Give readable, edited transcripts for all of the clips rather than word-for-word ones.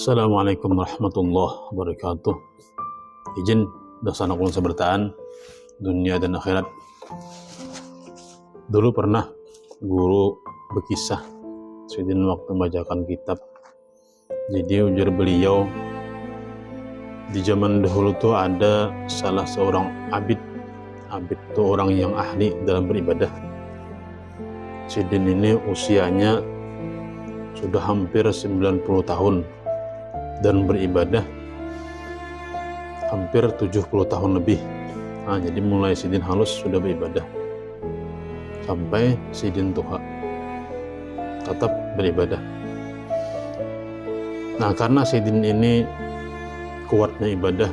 Assalamualaikum warahmatullahi wabarakatuh. Izin dasana kulon sebertaan dunia dan akhirat. Dulu pernah guru berkisah sidin waktu membacakan kitab. Jadi ujar beliau, di zaman dahulu tuh ada salah seorang abid. Abid itu orang yang ahli dalam beribadah. Sidin ini usianya sudah hampir 90 tahun dan beribadah hampir 70 tahun lebih. Jadi mulai sidin halus sudah beribadah sampai sidin tuha tetap beribadah. Nah, karena sidin ini kuatnya ibadah,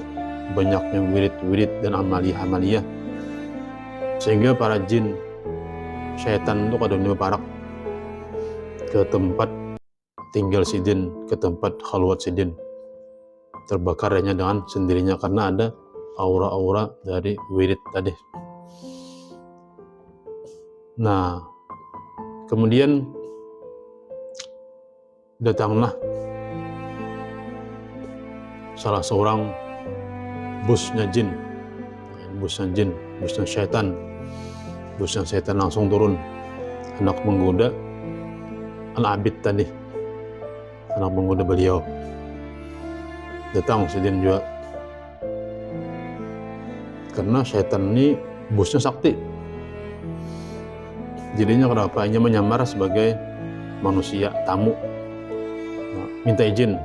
banyaknya wirid-wirid dan amaliyah-amaliyah, sehingga para jin syaitan itu kadang parak ke tempat tinggal sidin, ke tempat khalwat sidin, terbakarnya dengan sendirinya karena ada aura-aura dari wirid tadi. Nah, kemudian datanglah salah seorang busnya syaitan langsung turun, hendak menggoda al-abid tadi, hendak menggoda beliau. Datang sidin juga, karena syaitan ini busnya sakti, jadinya kenapa hanya menyamar sebagai manusia tamu. Minta izin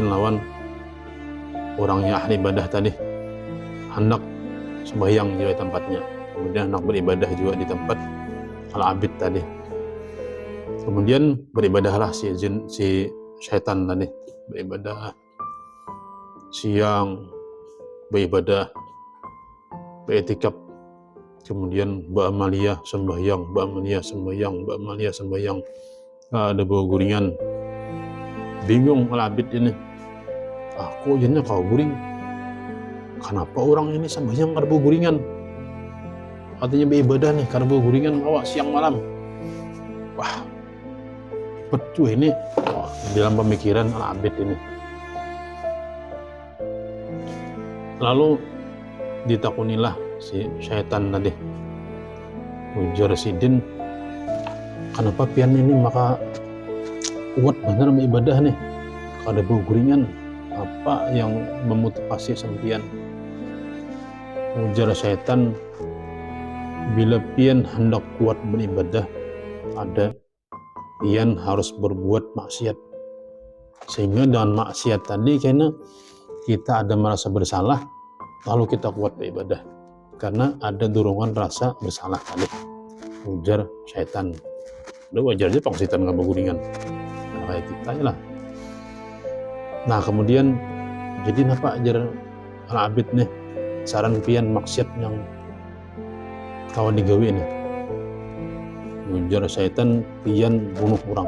lawan orang yang ahli ibadah tadi, hendak sembahyang di tempatnya, kemudian hendak beribadah juga di tempat al-abid tadi. Kemudian beribadahlah si syaitan tadi, beribadah siang, beribadah, beretikaf, kemudian ba'amaliyah sembahyang, ada bau guringan. Bingung al-abid ini, aku jadinya kau guring, kenapa orang ini sembahyang karena bau guringan, katanya beribadah nih karena bau guringan awak siang malam. Wah, betul ini dalam pemikiran al-abid ini. Lalu ditakunilah si syaitan tadi, ujar sidin, kenapa pian ini maka kuat benar beribadah nih, kada bau guringan, apa yang memotivasi sampian? Ujar syaitan, bila pian hendak kuat beribadah, ada pian harus berbuat maksiat, sehingga dengan maksiat tadi karena kita ada merasa bersalah, lalu kita kuat beribadah karena ada dorongan rasa bersalah tadi, ujar syaitan. Udah wajar aja pangsitan nggak berguringan, kayak kita lah. Nah, kemudian jadi apa ajar al-abid nih, saran pian maksiat yang kawan digawi nih, ujar syaitan, pian bunuh orang.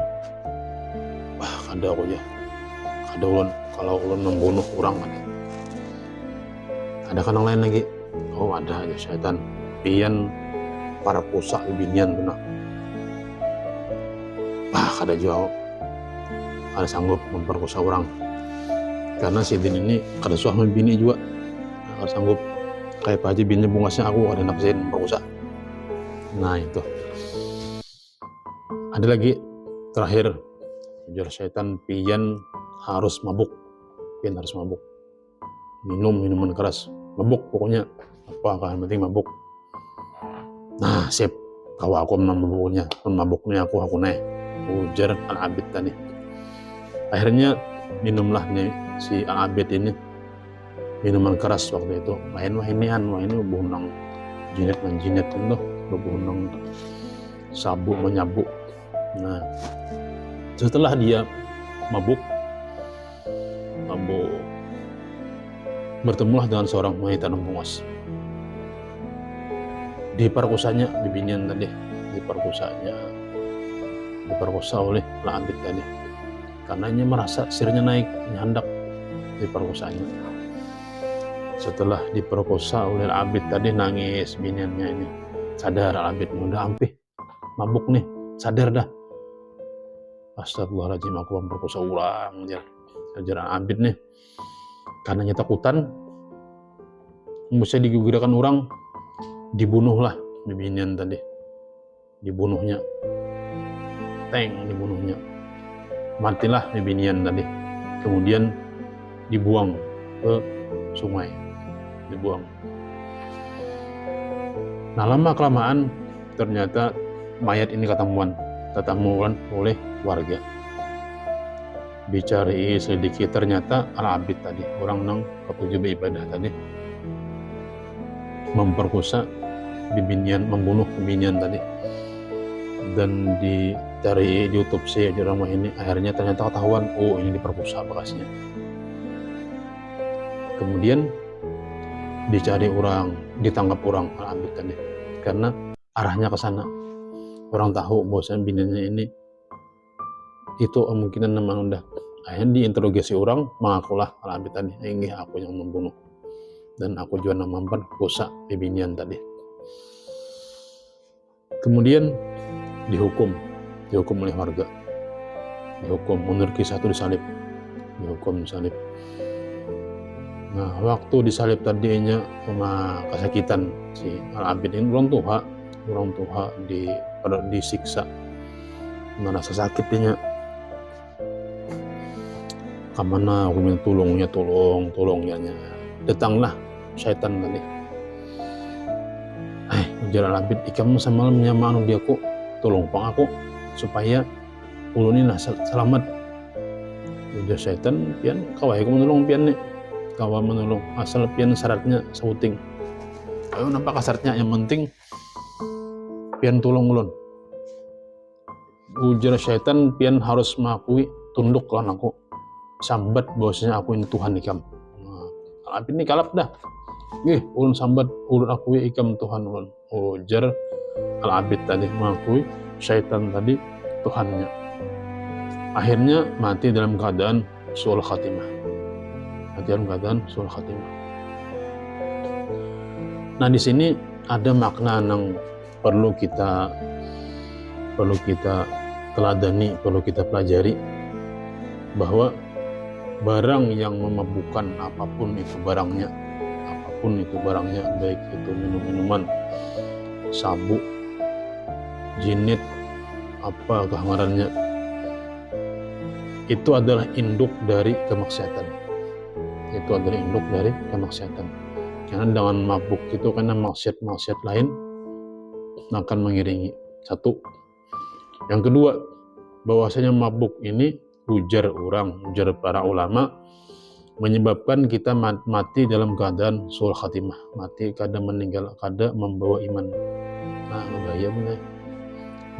Wah, kada aku ya, kada ulun, kalau ulun membunuh orang ada kan yang lain lagi. Oh, ada aja syaitan, pian para pusak binian benar. Wah, kada jauh, kada sanggup memperkosa orang, karena sidin ini kada suami bini juga, kada sanggup. Kayak Pak Haji bini bungasnya aku kada nafsin memperkosa. Nah, itu ada lagi terakhir, ujar syaitan, pian harus mabuk, minum minuman keras, mabuk pokoknya, apa kan penting mabuk. Nah, sip, kau aku mabuknya aku naik, ujar al-abid tadi. Akhirnya minumlah nih si al-abid ini minuman keras waktu itu. Wah ini bubunang jinet itu, bubunang sabuk menyabuk. Nah, setelah dia mabuk, bertemulah dengan seorang wanita nembungas. Diperkosanya bibinian tadi, diperkosa oleh al-abid tadi, karena dia merasa sirnya naik, hendak diperkosanya. Setelah diperkosa oleh al-abid tadi, nangis biniannya ini, sadar al-abid, udah ampih mabuk nih, sadar dah. Astagfirullahaladzim, aku memperkosa orang aja. ajaran abid nih, karena nya takutan bisa digugurkan orang, dibunuhlah bibinian tadi, dibunuhnya, dibunuhnya, matilah bibinian tadi, kemudian dibuang ke sungai, dibuang. Nah lama kelamaan ternyata mayat ini ketamuan oleh warga. Dicari selidiki, ternyata Al-Abid tadi, orang nang ketujuh beribadah tadi, memperkosa bibinian, membunuh bibinian tadi, dan dicari, diotopsi di rumah ini, akhirnya ternyata ketahuan, oh ini diperkosa bekasnya. Kemudian dicari orang, ditangkap orang Al-Abid tadi, karena arahnya ke sana. Orang tahu bahwasanya biniannya ini itu kemungkinan memang udah. Akhirnya diinterogasi orang, mengakulah Al-Abid tadi, ini aku yang membunuh dan aku juga memperkosa bibinian tadi. Kemudian dihukum oleh warga, dihukum, menurut kisah itu dihukum disalib. Nah waktu disalib tadinya kesakitan si Al-Abid ini, orang tua disiksa, merasa sakitnya, kamana aku minta tolongnya, datanglah syaitan tadi. Ujar Al-Abid, ikam semalamnya manu dia ku tolong pang aku supaya ulun ini selamat. Ujar syaitan, pian kawai aku menolong pian nih, kawa menolong asal pian syaratnya sauting. Ayo nampak syaratnya, yang penting pian tolong ulun. Ujar syaitan, pian harus mengakui, tunduk lan aku, sambat bahwasanya aku ini Tuhan ikam. Al-Abid ini kalap dah. Ulun sambat, ulun akui ikam Tuhan ulun. Ujar Al-Abid tadi, mengakui syaitan tadi Tuhannya. Akhirnya mati dalam keadaan su'ul khatimah. Nah di sini ada makna yang perlu kita teladani, perlu kita pelajari, bahwa barang yang memabukkan, apapun itu barangnya, baik itu minum-minuman, sabu, jinit, apa kehamarannya, itu adalah induk dari kemaksiatan. Karena dengan mabuk itu, karena maksiat lain akan mengiringi. Satu. Yang kedua, bahwasanya mabuk ini, ujar para ulama, menyebabkan kita mati dalam keadaan su'ul khatimah, mati kadang meninggal, kadang membawa iman. Nah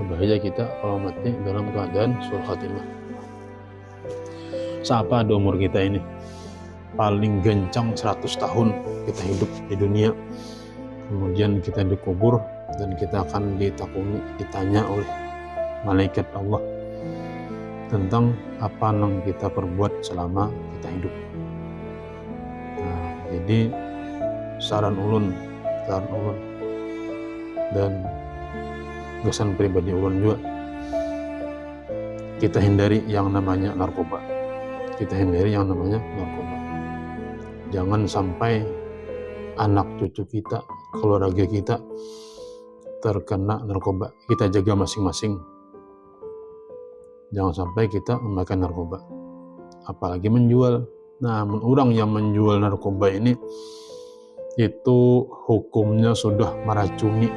bahaya kita kalau mati dalam keadaan su'ul khatimah. Siapa ada umur kita ini paling gencang 100 tahun kita hidup di dunia, kemudian kita dikubur dan kita akan ditanya oleh malaikat Allah tentang apa yang kita perbuat selama kita hidup. Nah, jadi saran ulun dan kesan pribadi ulun juga, kita hindari yang namanya narkoba. Jangan sampai anak cucu kita, keluarga kita terkena narkoba. Kita jaga masing-masing. Jangan sampai kita memakai narkoba, apalagi menjual. Nah, orang yang menjual narkoba ini, itu hukumnya sudah meracuni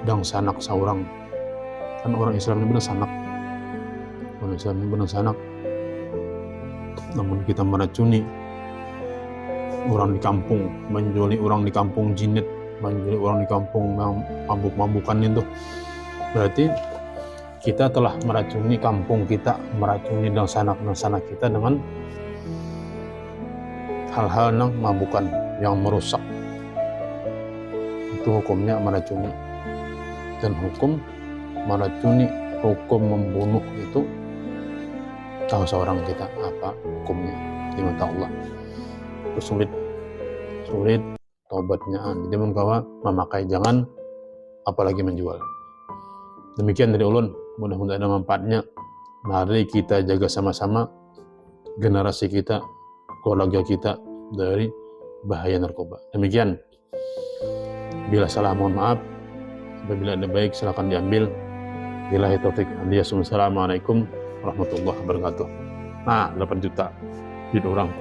dan sanak seorang. Kan orang Islam ini benar sanak. Namun kita meracuni orang di kampung, menjuali orang di kampung jinit, menjuali orang di kampung mabuk-mabukan itu, berarti kita telah meracuni kampung kita, meracuni dan sanak kita dengan hal-hal yang mabukan, yang merusak. Itu hukumnya meracuni. Dan hukum meracuni, hukum membunuh itu tahu seorang kita apa hukumnya di mata Allah. Itu sulit taubatnya. Jadi mengkawa memakai, jangan apalagi menjual. Demikian dari ulun, mudah-mudahan ada manfaatnya. Mari kita jaga sama-sama generasi kita, keluarga kita dari bahaya narkoba. Demikian. Bila salah mohon maaf. Apabila ada baik silakan diambil. Billahi taufik. Assalamualaikum warahmatullahi wabarakatuh. Nah, 8 juta duit orang.